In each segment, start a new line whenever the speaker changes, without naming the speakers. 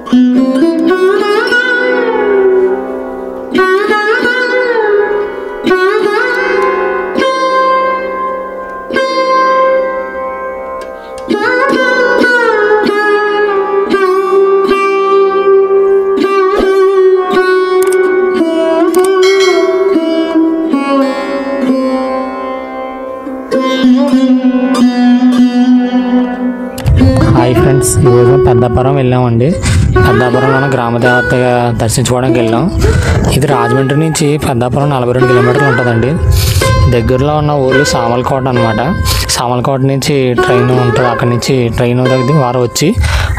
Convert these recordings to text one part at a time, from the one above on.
Hi friends, ఈరోజు పెద్దాపురం వెళ్ళామండి. పెద్దాపురంలో గ్రామదేవతగా దర్శించుకోవడానికి వెళ్ళాం. ఇది రాజమండ్రి నుంచి పెద్దాపురం 42 కిలోమీటర్లు ఉంటుందండి. దగ్గరలో ఉన్న ఊరు సామలకోట అనమాట. సామలకోట నుంచి ట్రైన్ ఉంటుంది. అక్కడి నుంచి ట్రైన్ ద్వారా వచ్చి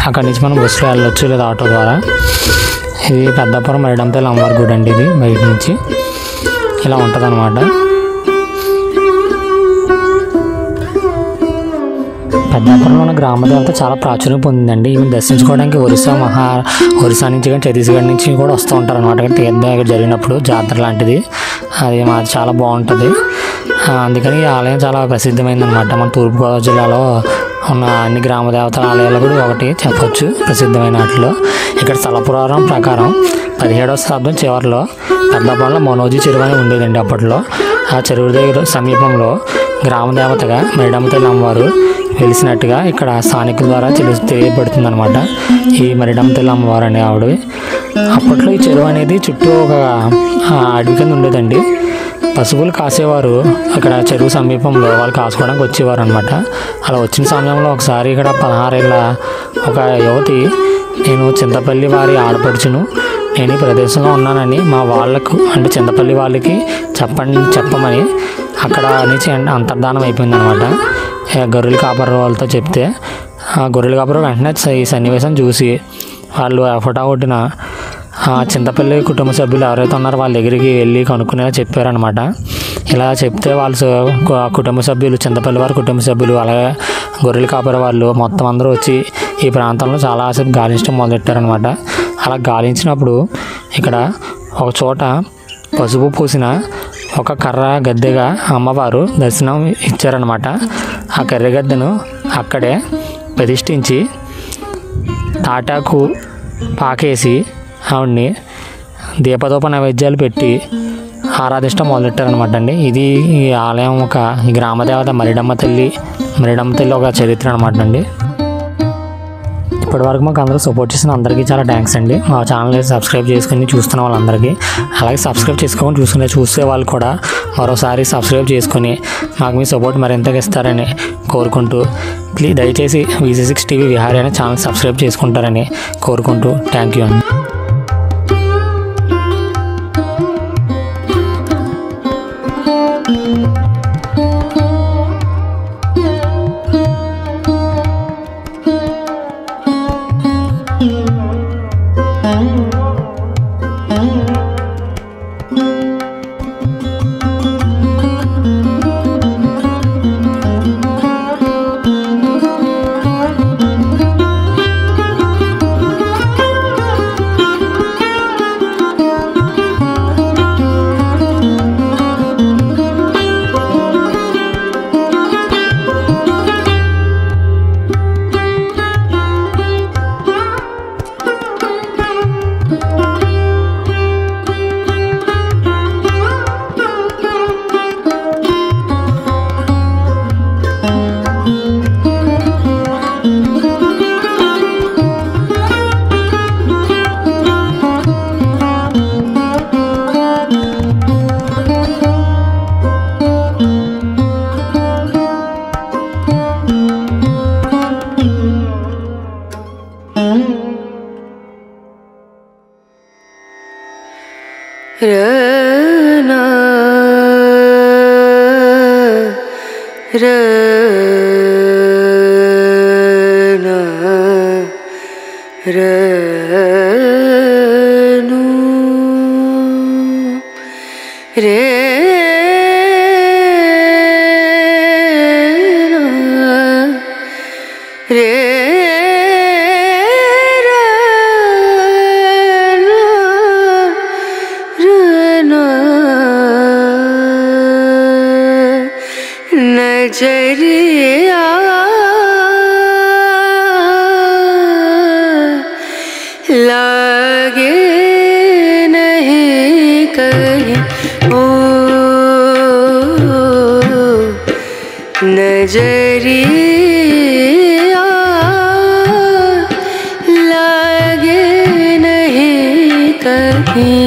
అక్కడి నుంచి మనం బస్సులో వెళ్ళొచ్చు, లేదా ఆటో ద్వారా. ఇది పెద్దాపురం మరిడంతల్లి అమ్మవారి గుడి అండి. ఇది బయట నుంచి ఇలా ఉంటుంది అనమాట. పెద్దాపురంలో ఉన్న గ్రామదేవత చాలా ప్రాచుర్యం పొందిందండి. ఈమె దర్శించుకోవడానికి ఒరిస్సా నుంచి కానీ ఛత్తీస్గఢ్ నుంచి కూడా వస్తూ ఉంటారు అనమాట. తీర్థం ఇక్కడ జరిగినప్పుడు జాతర లాంటిది అది మాది చాలా బాగుంటుంది. అందుకని ఈ ఆలయం చాలా ప్రసిద్ధమైంది అనమాట. మన తూర్పుగోదావరి జిల్లాలో ఉన్న అన్ని గ్రామదేవతల ఆలయాలు కూడా ఒకటి చెప్పొచ్చు, ప్రసిద్ధమైన వాటిలో. ఇక్కడ స్థల పురాణం ప్రకారం 17వ శతాబ్దం చివరిలో పెద్దాపురంలో మనోజీ చెరువు అని ఉండేదండి. అప్పట్లో ఆ చెరువు దగ్గర సమీపంలో గ్రామదేవతగా మరిడమ్మతల్లి అమ్మవారు వెలిసినట్టుగా ఇక్కడ స్థానికుల ద్వారా తెలియబడుతుంది అనమాట. ఈ మరిడమ్మతల్లి అమ్మవారు అనే ఆవిడ. అప్పట్లో ఈ చెరువు అనేది చుట్టూ ఒక అడవి కింద ఉండేదండి. పశువులు కాసేవారు అక్కడ చెరువు సమీపంలో, వాళ్ళు కాసుకోవడానికి వచ్చేవారు అనమాట. అలా వచ్చిన సమయంలో ఒకసారి ఇక్కడ 16 ఏళ్ళ ఒక యువతి, నేను చింతపల్లి వారి ఆడపడుచును, నేను ఈ ప్రదేశంలో ఉన్నానని మా వాళ్ళకు, అంటే చింతపల్లి వాళ్ళకి చెప్పమని అక్కడ నుంచి అంతర్ధానం అయిపోయింది అనమాట. గొర్రెల కాపరి వాళ్ళతో చెప్తే ఆ గొర్రెల కాపరి వెంటనే ఈ సన్నివేశం చూసి వాళ్ళు కొట్టిన చింతపల్లి కుటుంబ సభ్యులు ఎవరైతే ఉన్నారో వాళ్ళ దగ్గరికి వెళ్ళి కనుక్కునేలా చెప్పారనమాట. ఇలా చెప్తే వాళ్ళు కుటుంబ సభ్యులు, చింతపల్లి వారి కుటుంబ సభ్యులు, అలాగే గొర్రెల కాపరి వాళ్ళు మొత్తం అందరూ వచ్చి ఈ ప్రాంతంలో చాలాసేపు గాలించడం మొదలెట్టారనమాట. అలా గాలించినప్పుడు ఇక్కడ ఒక చోట పసుపు పూసిన ఒక కర్ర గద్దెగా అమ్మవారు దర్శనం ఇచ్చారనమాట. ఆ కర్ర గద్దెను అక్కడే ప్రతిష్ఠించి తాటాకు పాకేసి ఆవిడ్ని దీపదూప నైవేద్యాలు పెట్టి ఆరాధించడం మొదలెట్టారనమాట అండి. ఇది ఈ ఆలయం ఈ గ్రామదేవత మరిడమ్మ తల్లి ఒక చరిత్ర అనమాట అండి. ఇప్పటివరకు మాకు అందరూ సపోర్ట్ చేసిన అందరికీ చాలా థ్యాంక్స్ అండి. మా ఛానల్ని సబ్స్క్రైబ్ చేసుకుని చూస్తున్న వాళ్ళందరికీ, అలాగే సబ్స్క్రైబ్ చేసుకోకుండా చూసే వాళ్ళు కూడా మరోసారి సబ్స్క్రైబ్ చేసుకుని మాకు మీ సపోర్ట్ మరింతగా ఇస్తారని కోరుకుంటూ, దయచేసి VC6 TV విహారీ అనే ఛానల్ సబ్స్క్రైబ్ చేసుకుంటారని కోరుకుంటూ థ్యాంక్ యూ అండి.
लागे नहीं कहीं ओ नजरिया, लागे नहीं कहीं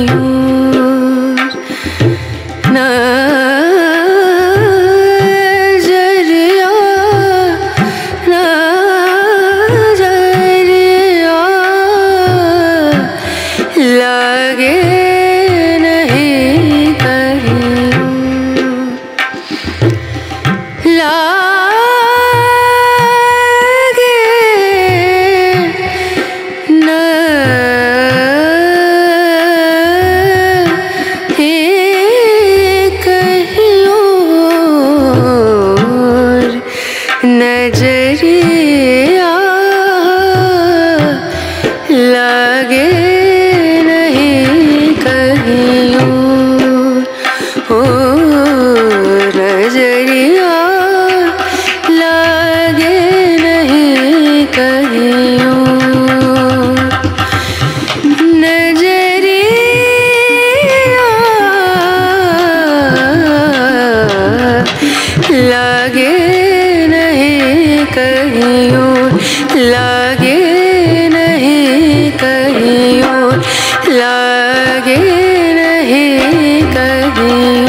नजरिया, नजरिया, लागे नहीं कहीं लागे नहीं कहीं और नजरिया, लागे नहीं कहीं और नजरिया, लागे नहीं कहीं और नजरिया, लागे नहीं कहीं और, लागे नहीं कहीं और, लागे नहीं कहीं